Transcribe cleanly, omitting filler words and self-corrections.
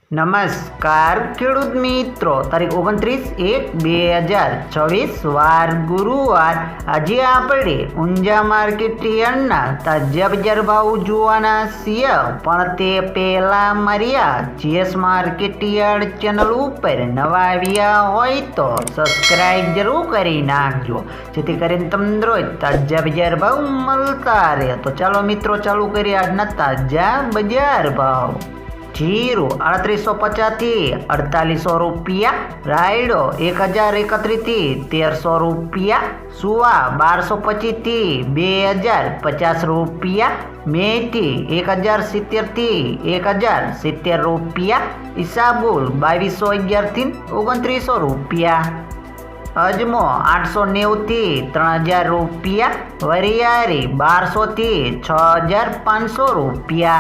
નમસ્કાર ખેડૂત મિત્રો, તારીખ 29/1/2026 વાર ગુરુવાર। આજે આપણે ઊંઝા માર્કેટ યાર્ડના તાજા બજાર ભાવ જોવાના છીએ, પણ તે પહેલા મારી જીએસ માર્કેટ યાર્ડ ચેનલ ઉપર નવા આવ્યા હોય તો સબસ્ક્રાઇબ જરૂર કરી નાખજો, જેથી કરીને તમને રોજ તાજા બજાર ભાવ મળતા રહે। તો ચાલો મિત્રો, ચાલુ કરીએ આજના તાજા બજાર ભાવ। जीरो 3850 थी 4800 रुपया, रायडो 1031 थी 1300 रुपया, सुवा 1225 थी 2050 रुपया, मेथी 1070 थी 1070 रुपया, ईसाबुल 2211 थी 2900 रुपया, अजमो 890 थी 3000 रुपया, वरियारी 1200 थी 6500 रुपया।